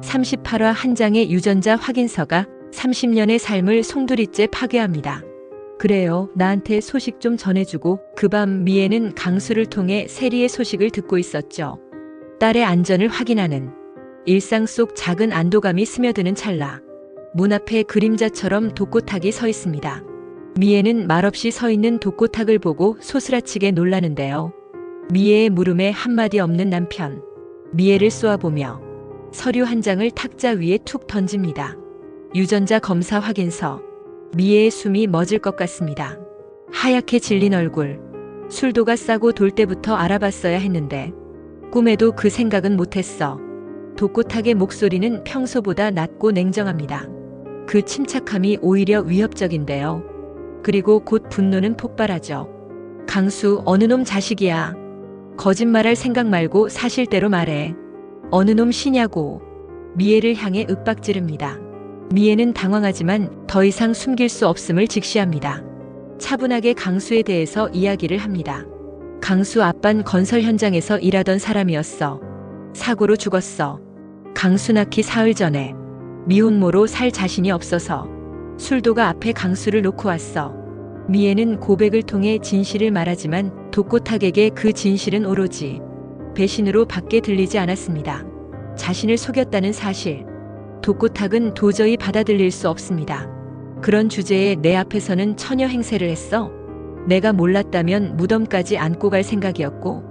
38화 한 장의 유전자 확인서가 30년의 삶을 송두리째 파괴합니다. 그래요. 나한테 소식 좀 전해주고. 그 밤 미애는 강수를 통해 세리의 소식을 듣고 있었죠. 딸의 안전을 확인하는 일상 속 작은 안도감이 스며드는 찰나 문 앞에 그림자처럼 독고탁이 서 있습니다. 미애는 말없이 서 있는 독고탁을 보고 소스라치게 놀라는데요. 미애의 물음에 한마디 없는 남편. 미애를 쏘아보며 서류 한 장을 탁자 위에 툭 던집니다. 유전자 검사 확인서. 미애의 숨이 멎을 것 같습니다. 하얗게 질린 얼굴. 술도가 싸고 돌 때부터 알아봤어야 했는데 꿈에도 그 생각은 못했어. 독고탁의 목소리는 평소보다 낮고 냉정합니다. 그 침착함이 오히려 위협적인데요. 그리고 곧 분노는 폭발하죠. 강수, 어느 놈 자식이야. 거짓말할 생각 말고 사실대로 말해. 어느 놈 시냐고. 미애를 향해 윽박지릅니다. 미애는 당황하지만 더 이상 숨길 수 없음을 직시합니다. 차분하게 강수에 대해서 이야기를 합니다. 강수 아빤 건설 현장에서 일하던 사람이었어. 사고로 죽었어. 강수 낳기 사흘 전에 미혼모로 살 자신이 없어서 술도가 앞에 강수를 놓고 왔어. 미애는 고백을 통해 진실을 말하지만 독고탁에게 그 진실은 오로지 배신으로 밖에 들리지 않았습니다. 자신을 속였다는 사실. 독고탁은 도저히 받아들일 수 없습니다. 그런 주제에 내 앞에서는 처녀 행세를 했어. 내가 몰랐다면 무덤까지 안고 갈 생각이었고.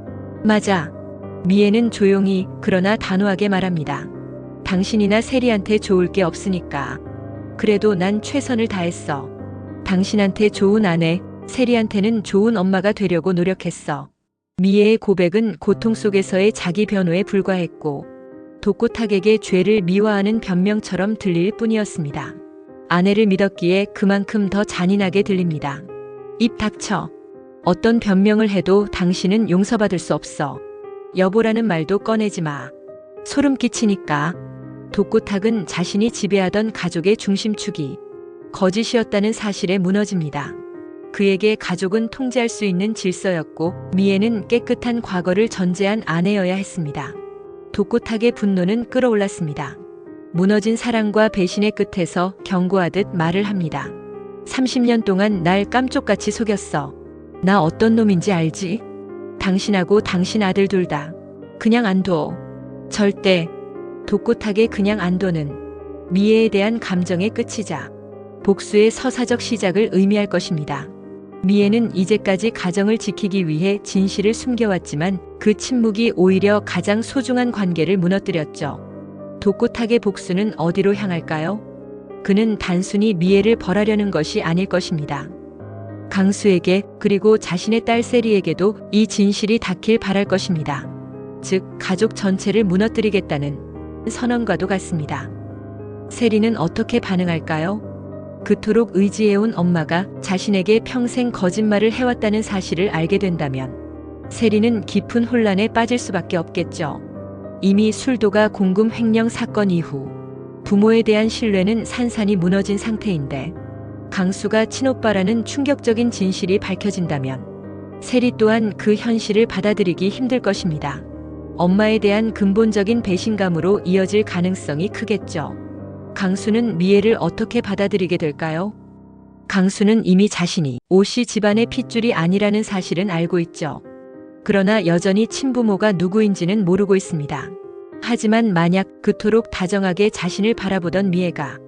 맞아. 미애는 조용히 그러나 단호하게 말합니다. 당신이나 세리한테 좋을 게 없으니까. 그래도 난 최선을 다했어. 당신한테 좋은 아내, 세리한테는 좋은 엄마가 되려고 노력했어. 미애의 고백은 고통 속에서의 자기 변호에 불과했고 독고탁에게 죄를 미화하는 변명처럼 들릴 뿐이었습니다. 아내를 믿었기에 그만큼 더 잔인하게 들립니다. 입 닥쳐. 어떤 변명을 해도 당신은 용서받을 수 없어. 여보라는 말도 꺼내지 마. 소름 끼치니까. 독고탁은 자신이 지배하던 가족의 중심축이 거짓이었다는 사실에 무너집니다. 그에게 가족은 통제할 수 있는 질서였고 미애는 깨끗한 과거를 전제한 아내여야 했습니다. 독고탁의 분노는 끌어올랐습니다. 무너진 사랑과 배신의 끝에서 경고하듯 말을 합니다. 30년 동안 날 깜쪽같이 속였어. 나 어떤 놈인지 알지? 당신하고 당신 아들 둘 다. 그냥 안 둬. 절대. 독고탁의 그냥 안 둬는 미애에 대한 감정의 끝이자 복수의 서사적 시작을 의미할 것입니다. 미애는 이제까지 가정을 지키기 위해 진실을 숨겨왔지만 그 침묵이 오히려 가장 소중한 관계를 무너뜨렸죠. 독고탁의 복수는 어디로 향할까요? 그는 단순히 미애를 벌하려는 것이 아닐 것입니다. 강수에게 그리고 자신의 딸 세리에게도 이 진실이 닿길 바랄 것입니다. 즉 가족 전체를 무너뜨리겠다는 선언과도 같습니다. 세리는 어떻게 반응할까요? 그토록 의지해온 엄마가 자신에게 평생 거짓말을 해왔다는 사실을 알게 된다면 세리는 깊은 혼란에 빠질 수밖에 없겠죠. 이미 술도가 공금 횡령 사건 이후 부모에 대한 신뢰는 산산이 무너진 상태인데 강수가 친오빠라는 충격적인 진실이 밝혀진다면 세리 또한 그 현실을 받아들이기 힘들 것입니다. 엄마에 대한 근본적인 배신감으로 이어질 가능성이 크겠죠. 강수는 미애를 어떻게 받아들이게 될까요? 강수는 이미 자신이 오씨 집안의 핏줄이 아니라는 사실은 알고 있죠. 그러나 여전히 친부모가 누구인지는 모르고 있습니다. 하지만 만약 그토록 다정하게 자신을 바라보던 미애가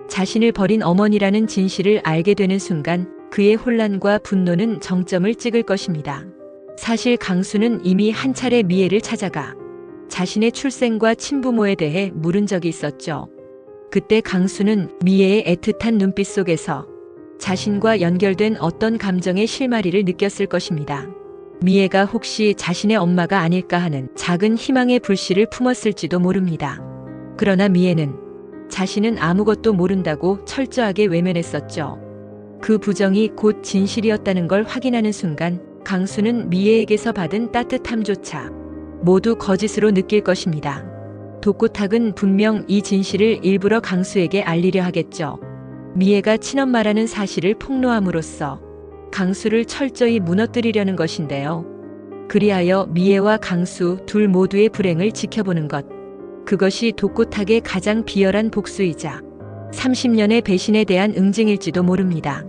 자신을 버린 어머니라는 진실을 알게 되는 순간 그의 혼란과 분노는 정점을 찍을 것입니다. 사실 강수는 이미 한 차례 미애를 찾아가 자신의 출생과 친부모에 대해 물은 적이 있었죠. 그때 강수는 미애의 애틋한 눈빛 속에서 자신과 연결된 어떤 감정의 실마리를 느꼈을 것입니다. 미애가 혹시 자신의 엄마가 아닐까 하는 작은 희망의 불씨를 품었을지도 모릅니다. 그러나 미애는 자신은 아무것도 모른다고 철저하게 외면했었죠. 그 부정이 곧 진실이었다는 걸 확인하는 순간 강수는 미애에게서 받은 따뜻함조차 모두 거짓으로 느낄 것입니다. 독고탁은 분명 이 진실을 일부러 강수에게 알리려 하겠죠. 미애가 친엄마라는 사실을 폭로함으로써 강수를 철저히 무너뜨리려는 것인데요. 그리하여 미애와 강수 둘 모두의 불행을 지켜보는 것. 그것이 독고탁의 가장 비열한 복수이자 30년의 배신에 대한 응징일지도 모릅니다.